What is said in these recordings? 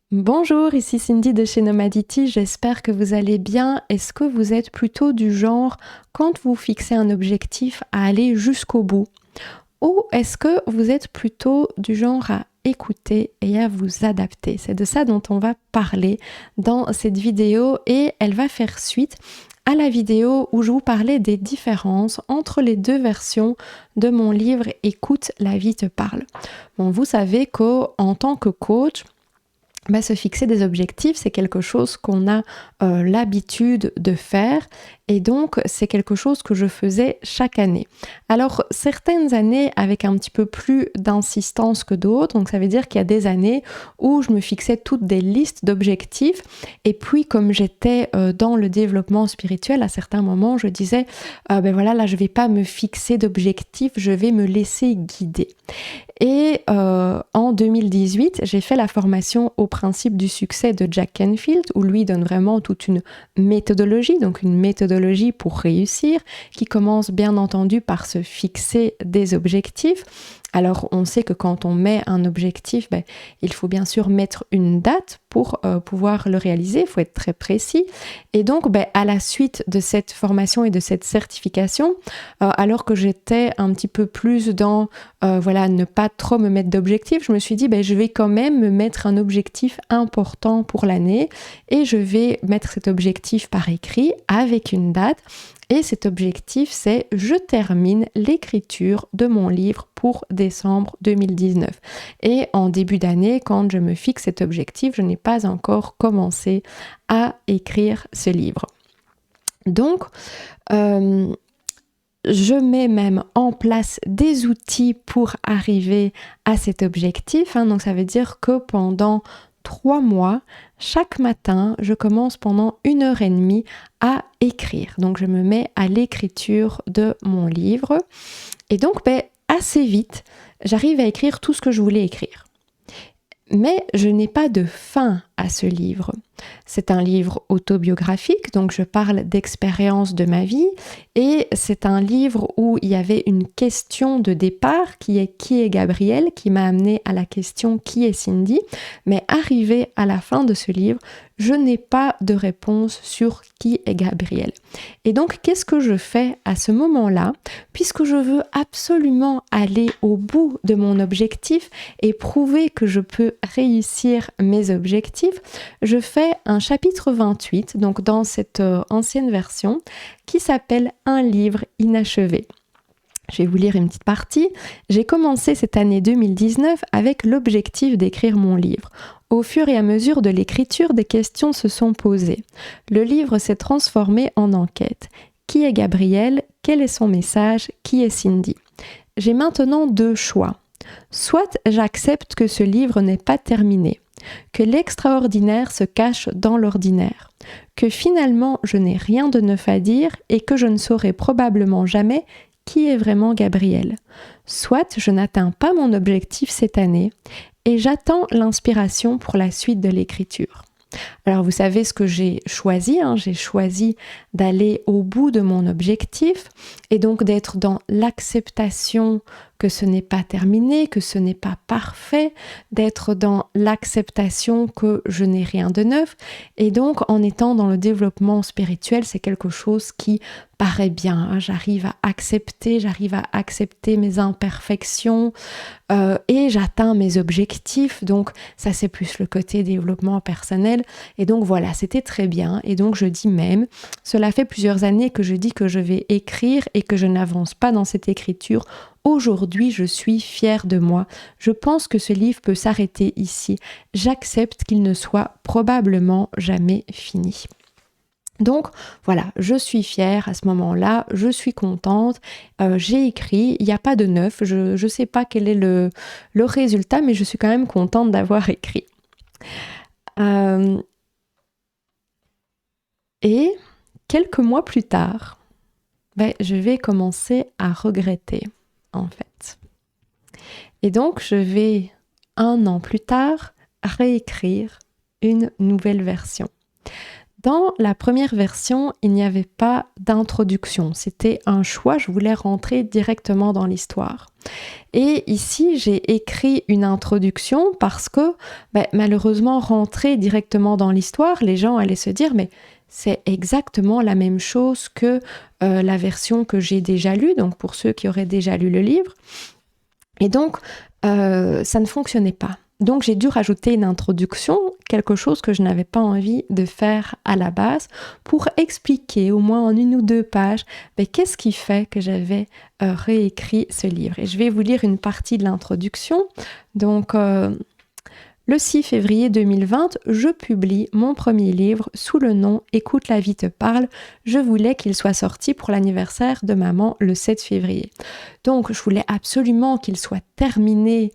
Bonjour, ici Cindy de chez Nomadity, j'espère que vous allez bien. Est-ce que vous êtes plutôt du genre, quand vous fixez un objectif, à aller jusqu'au bout? Ou est-ce que vous êtes plutôt du genre à écouter et à vous adapter? C'est de ça dont on va parler dans cette vidéo et elle va faire suite à la vidéo où je vous parlais des différences entre les deux versions de mon livre Écoute, la vie te parle. Bon, vous savez qu'en tant que coach, se fixer des objectifs, c'est quelque chose qu'on a l'habitude de faire et donc c'est quelque chose que je faisais chaque année. Alors certaines années avec un petit peu plus d'insistance que d'autres, donc ça veut dire qu'il y a des années où je me fixais toutes des listes d'objectifs et puis comme j'étais dans le développement spirituel, à certains moments je disais là je vais pas me fixer d'objectifs, je vais me laisser guider. Et en 2018, j'ai fait la formation au principe du succès de Jack Canfield, où lui donne vraiment toute une méthodologie, donc une méthodologie pour réussir, qui commence bien entendu par se fixer des objectifs. Alors on sait que quand on met un objectif, il faut bien sûr mettre une date pour pouvoir le réaliser, il faut être très précis. Et donc à la suite de cette formation et de cette certification, alors que j'étais un petit peu plus dans ne pas trop me mettre d'objectifs, je me suis dit je vais quand même me mettre un objectif important pour l'année et je vais mettre cet objectif par écrit avec une date. Et cet objectif, c'est je termine l'écriture de mon livre pour décembre 2019. Et en début d'année, quand je me fixe cet objectif, je n'ai pas encore commencé à écrire ce livre. Donc, je mets même en place des outils pour arriver à cet objectif. Donc ça veut dire que pendant 3 mois, chaque matin, je commence pendant 1h30 à écrire. Donc je me mets à l'écriture de mon livre. Et donc assez vite, j'arrive à écrire tout ce que je voulais écrire. Mais je n'ai pas de fin à ce livre. C'est un livre autobiographique, donc je parle d'expérience de ma vie et c'est un livre où il y avait une question de départ qui est Gabrielle, qui m'a amené à la question qui est Cindy, mais arrivé à la fin de ce livre, je n'ai pas de réponse sur qui est Gabrielle. Et donc qu'est-ce que je fais à ce moment-là, puisque je veux absolument aller au bout de mon objectif et prouver que je peux réussir mes objectifs, je fais un chapitre 28, donc dans cette ancienne version, qui s'appelle « Un livre inachevé ». Je vais vous lire une petite partie. J'ai commencé cette année 2019 avec l'objectif d'écrire mon livre. Au fur et à mesure de l'écriture, des questions se sont posées. Le livre s'est transformé en enquête. Qui est Gabrielle? Quel est son message? Qui est Cindy? J'ai maintenant 2 choix. Soit j'accepte que ce livre n'est pas terminé, que l'extraordinaire se cache dans l'ordinaire, que finalement je n'ai rien de neuf à dire et que je ne saurai probablement jamais qui est vraiment Gabrielle. Soit je n'atteins pas mon objectif cette année et j'attends l'inspiration pour la suite de l'écriture. Alors vous savez ce que j'ai choisi, j'ai choisi d'aller au bout de mon objectif et donc d'être dans l'acceptation que ce n'est pas terminé, que ce n'est pas parfait, d'être dans l'acceptation que je n'ai rien de neuf et donc en étant dans le développement spirituel, c'est quelque chose qui paraît bien, j'arrive à accepter mes imperfections et j'atteins mes objectifs, donc ça c'est plus le côté développement personnel et donc voilà, c'était très bien et donc je dis même, cela fait plusieurs années que je dis que je vais écrire et que je n'avance pas dans cette écriture. Aujourd'hui, je suis fière de moi. Je pense que ce livre peut s'arrêter ici. J'accepte qu'il ne soit probablement jamais fini. Donc voilà, je suis fière à ce moment-là, je suis contente, j'ai écrit, il n'y a pas de neuf, je ne sais pas quel est le résultat, mais je suis quand même contente d'avoir écrit. Et quelques mois plus tard, je vais commencer à regretter, en fait. Et donc, je vais, 1 an plus tard, réécrire une nouvelle version. Dans la première version, il n'y avait pas d'introduction. C'était un choix, je voulais rentrer directement dans l'histoire. Et ici, j'ai écrit une introduction parce que malheureusement, rentrer directement dans l'histoire, les gens allaient se dire, mais c'est exactement la même chose que la version que j'ai déjà lue, donc pour ceux qui auraient déjà lu le livre. Et donc, ça ne fonctionnait pas. Donc j'ai dû rajouter une introduction, quelque chose que je n'avais pas envie de faire à la base, pour expliquer au moins en 1 ou 2 pages qu'est-ce qui fait que j'avais réécrit ce livre. Et je vais vous lire une partie de l'introduction. Donc le 6 février 2020, je publie mon premier livre sous le nom « Écoute, la vie te parle ». Je voulais qu'il soit sorti pour l'anniversaire de maman le 7 février. Donc je voulais absolument qu'il soit terminé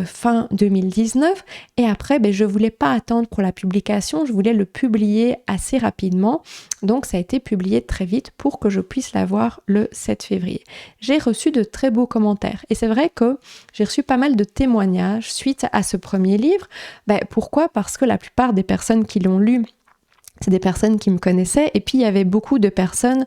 fin 2019 et après je voulais pas attendre pour la publication, je voulais le publier assez rapidement, donc ça a été publié très vite pour que je puisse l'avoir le 7 février. J'ai reçu de très beaux commentaires et c'est vrai que j'ai reçu pas mal de témoignages suite à ce premier livre. Pourquoi ? Parce que la plupart des personnes qui l'ont lu, c'est des personnes qui me connaissaient et puis il y avait beaucoup de personnes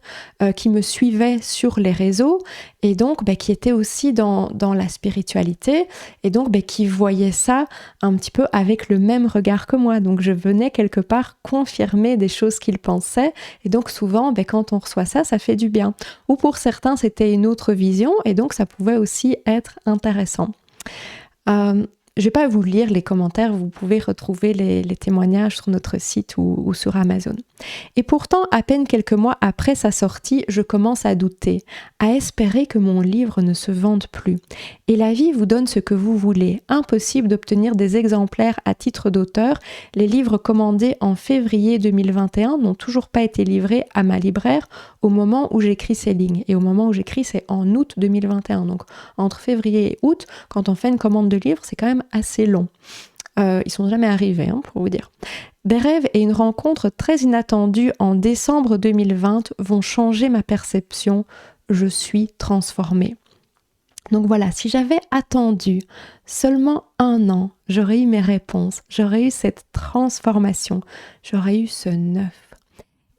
qui me suivaient sur les réseaux et donc qui étaient aussi dans la spiritualité et donc qui voyaient ça un petit peu avec le même regard que moi. Donc je venais quelque part confirmer des choses qu'ils pensaient et donc souvent quand on reçoit ça, ça fait du bien. Ou pour certains, c'était une autre vision et donc ça pouvait aussi être intéressant. Je ne vais pas vous lire les commentaires, vous pouvez retrouver les témoignages sur notre site ou sur Amazon. Et pourtant, à peine quelques mois après sa sortie, je commence à douter, à espérer que mon livre ne se vende plus. Et la vie vous donne ce que vous voulez. Impossible d'obtenir des exemplaires à titre d'auteur. Les livres commandés en février 2021 n'ont toujours pas été livrés à ma libraire au moment où j'écris ces lignes. Et au moment où j'écris, c'est en août 2021. Donc entre février et août, quand on fait une commande de livres, c'est quand même assez long. Ils sont jamais arrivés, pour vous dire. Des rêves et une rencontre très inattendue en décembre 2020 vont changer ma perception. Je suis transformée. Donc voilà, si j'avais attendu seulement 1 an, j'aurais eu mes réponses, j'aurais eu cette transformation, j'aurais eu ce neuf.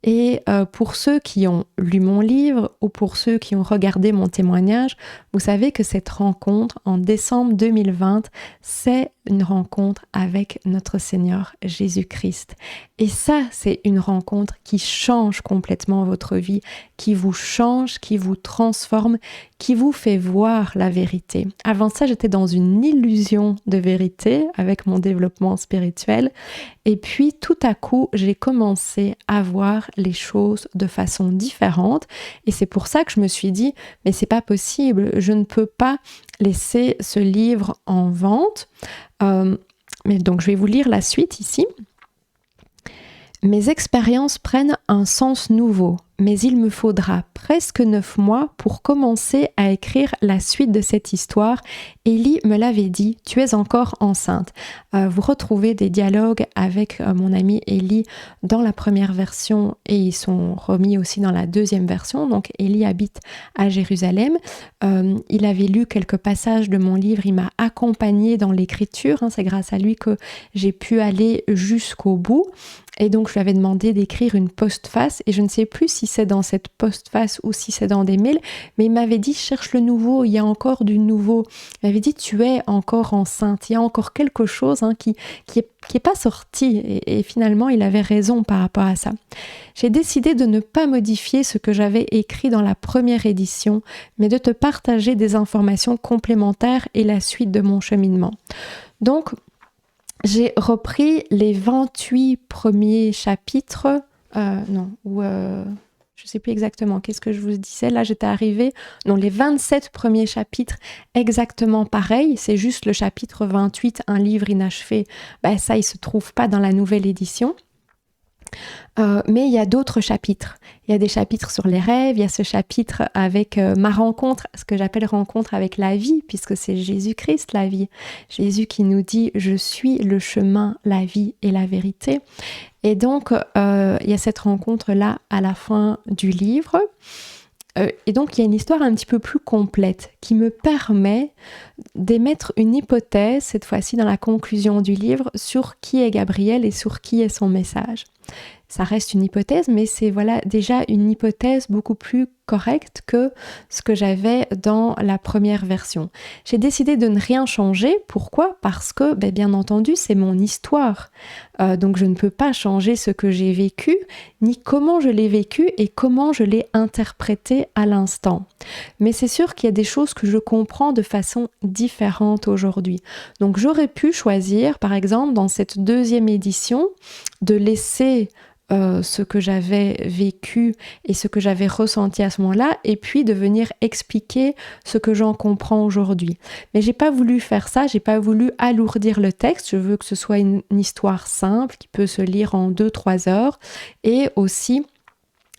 Et pour ceux qui ont lu mon livre ou pour ceux qui ont regardé mon témoignage, vous savez que cette rencontre en décembre 2020, c'est une rencontre avec notre Seigneur Jésus-Christ. Et ça, c'est une rencontre qui change complètement votre vie, qui vous change, qui vous transforme, qui vous fait voir la vérité. Avant ça, j'étais dans une illusion de vérité avec mon développement spirituel. Et puis, tout à coup, j'ai commencé à voir les choses de façon différente. Et c'est pour ça que je me suis dit, mais c'est pas possible, je ne peux pas laisser ce livre en vente. Mais donc, je vais vous lire la suite ici. Mes expériences prennent un sens nouveau, mais il me faudra presque 9 mois pour commencer à écrire la suite de cette histoire. Élie me l'avait dit, tu es encore enceinte. Vous retrouvez des dialogues avec mon ami Élie dans la première version et ils sont remis aussi dans la deuxième version. Donc Élie habite à Jérusalem. Il avait lu quelques passages de mon livre, il m'a accompagnée dans l'écriture. C'est grâce à lui que j'ai pu aller jusqu'au bout. Et donc, je lui avais demandé d'écrire une postface et je ne sais plus si c'est dans cette postface ou si c'est dans des mails, mais il m'avait dit, cherche le nouveau, il y a encore du nouveau. Il m'avait dit, tu es encore enceinte, il y a encore quelque chose qui est pas sorti. Et finalement, il avait raison par rapport à ça. J'ai décidé de ne pas modifier ce que j'avais écrit dans la première édition, mais de te partager des informations complémentaires et la suite de mon cheminement. Donc, j'ai repris les 28 premiers chapitres, je ne sais plus exactement, qu'est-ce que je vous disais, là j'étais arrivée, les 27 premiers chapitres exactement pareil, c'est juste le chapitre 28, un livre inachevé, ça il ne se trouve pas dans la nouvelle édition. Mais il y a d'autres chapitres. Il y a des chapitres sur les rêves, il y a ce chapitre avec ma rencontre, ce que j'appelle rencontre avec la vie, puisque c'est Jésus-Christ la vie. Jésus qui nous dit « Je suis le chemin, la vie et la vérité ». Et donc, il y a cette rencontre-là à la fin du livre. Et donc, il y a une histoire un petit peu plus complète qui me permet d'émettre une hypothèse, cette fois-ci dans la conclusion du livre, sur qui est Gabriel et sur qui est son message. ça reste une hypothèse, mais c'est déjà une hypothèse beaucoup plus correcte que ce que j'avais dans la première version. J'ai décidé de ne rien changer. Pourquoi ? Parce que, bien entendu, c'est mon histoire. Donc je ne peux pas changer ce que j'ai vécu, ni comment je l'ai vécu et comment je l'ai interprété à l'instant. Mais c'est sûr qu'il y a des choses que je comprends de façon différente aujourd'hui. Donc j'aurais pu choisir, par exemple, dans cette deuxième édition, de laisser ce que j'avais vécu et ce que j'avais ressenti à ce moment-là, et puis de venir expliquer ce que j'en comprends aujourd'hui. Mais j'ai pas voulu faire ça, j'ai pas voulu alourdir le texte, je veux que ce soit une histoire simple qui peut se lire en 2-3 heures, et aussi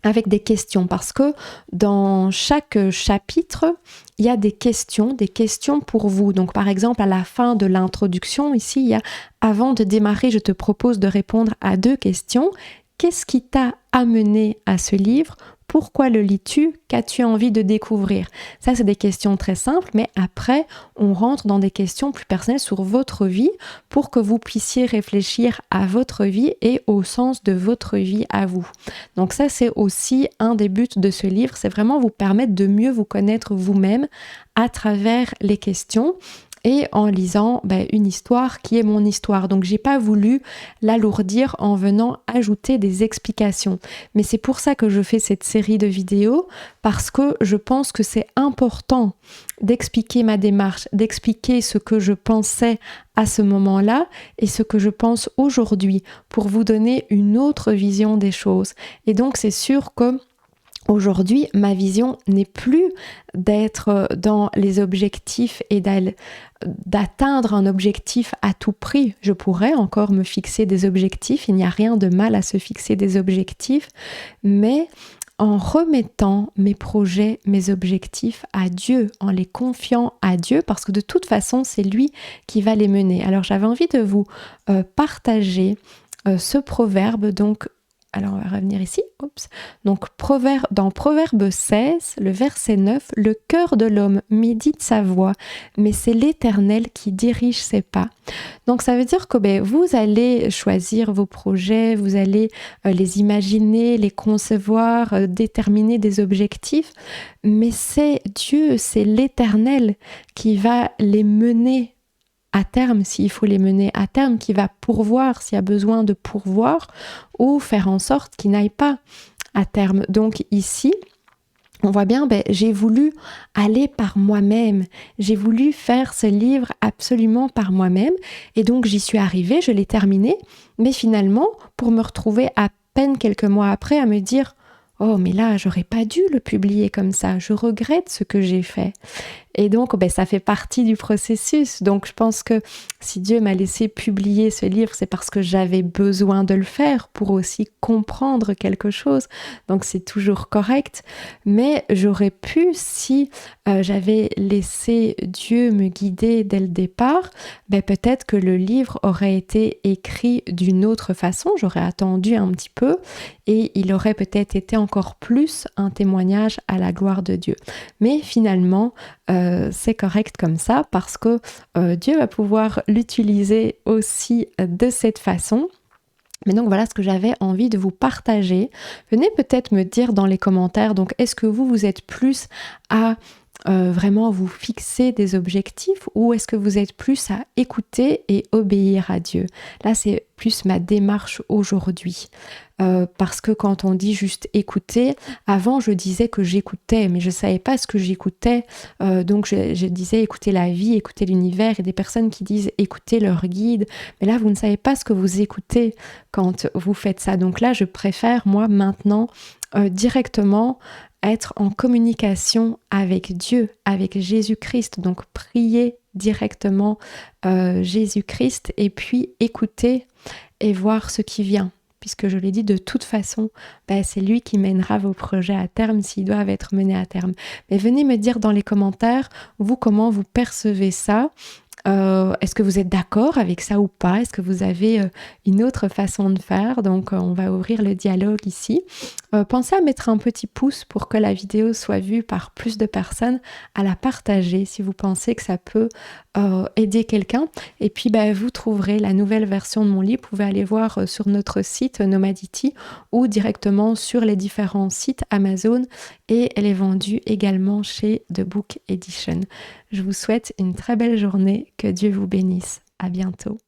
avec des questions, parce que dans chaque chapitre, il y a des questions pour vous. Donc par exemple, à la fin de l'introduction, ici, il y a « Avant de démarrer, je te propose de répondre à 2 questions. Qu'est-ce qui t'a amené à ce livre ? Pourquoi le lis-tu ? Qu'as-tu envie de découvrir ?» Ça, c'est des questions très simples, mais après, on rentre dans des questions plus personnelles sur votre vie pour que vous puissiez réfléchir à votre vie et au sens de votre vie à vous. Donc ça, c'est aussi un des buts de ce livre, c'est vraiment vous permettre de mieux vous connaître vous-même à travers les questions et en lisant une histoire qui est mon histoire. Donc j'ai pas voulu l'alourdir en venant ajouter des explications. Mais c'est pour ça que je fais cette série de vidéos, parce que je pense que c'est important d'expliquer ma démarche, d'expliquer ce que je pensais à ce moment-là et ce que je pense aujourd'hui pour vous donner une autre vision des choses. Et donc c'est sûr que aujourd'hui, ma vision n'est plus d'être dans les objectifs et d'atteindre un objectif à tout prix. Je pourrais encore me fixer des objectifs, il n'y a rien de mal à se fixer des objectifs, mais en remettant mes projets, mes objectifs à Dieu, en les confiant à Dieu, parce que de toute façon, c'est lui qui va les mener. Alors j'avais envie de vous partager ce proverbe, donc alors on va revenir ici, donc dans Proverbe 16, le verset 9, « Le cœur de l'homme médite sa voie, mais c'est l'Éternel qui dirige ses pas. » Donc ça veut dire que vous allez choisir vos projets, vous allez les imaginer, les concevoir, déterminer des objectifs, mais c'est Dieu, c'est l'Éternel qui va les mener à terme, s'il faut les mener à terme, qui va pourvoir s'il y a besoin de pourvoir, ou faire en sorte qu'ils n'aillent pas à terme. Donc ici, on voit bien, j'ai voulu aller par moi-même, j'ai voulu faire ce livre absolument par moi-même, et donc j'y suis arrivée, je l'ai terminé, mais finalement, pour me retrouver à peine quelques mois après à me dire « Oh, mais là, j'aurais pas dû le publier comme ça, je regrette ce que j'ai fait. » Et donc, ça fait partie du processus. Donc, je pense que si Dieu m'a laissé publier ce livre, c'est parce que j'avais besoin de le faire pour aussi comprendre quelque chose. Donc, c'est toujours correct. Mais j'aurais pu, si j'avais laissé Dieu me guider dès le départ, peut-être que le livre aurait été écrit d'une autre façon. J'aurais attendu un petit peu et il aurait peut-être été encore plus un témoignage à la gloire de Dieu. Mais finalement, c'est correct comme ça parce que Dieu va pouvoir l'utiliser aussi de cette façon. Mais donc voilà ce que j'avais envie de vous partager. Venez peut-être me dire dans les commentaires, donc est-ce que vous êtes plus à vraiment vous fixer des objectifs ou est-ce que vous êtes plus à écouter et obéir à Dieu ? Là, c'est plus ma démarche aujourd'hui. Parce que quand on dit juste écouter, avant je disais que j'écoutais, mais je ne savais pas ce que j'écoutais. Donc je disais écouter la vie, écouter l'univers, et des personnes qui disent écouter leur guide. Mais là, vous ne savez pas ce que vous écoutez quand vous faites ça. Donc là, je préfère, moi, maintenant, directement être en communication avec Dieu, avec Jésus-Christ. Donc prier directement Jésus-Christ et puis écouter et voir ce qui vient. Puisque je l'ai dit, de toute façon, c'est lui qui mènera vos projets à terme s'ils doivent être menés à terme. Mais venez me dire dans les commentaires, vous, comment vous percevez ça. Est-ce que vous êtes d'accord avec ça ou pas? Est-ce que vous avez une autre façon de faire? Donc on va ouvrir le dialogue ici. Pensez à mettre un petit pouce pour que la vidéo soit vue par plus de personnes, à la partager si vous pensez que ça peut aider quelqu'un. Et puis vous trouverez la nouvelle version de mon livre. Vous pouvez aller voir sur notre site Nomadity ou directement sur les différents sites Amazon, et elle est vendue également chez The Book Edition. Je vous souhaite une très belle journée, que Dieu vous bénisse. À bientôt.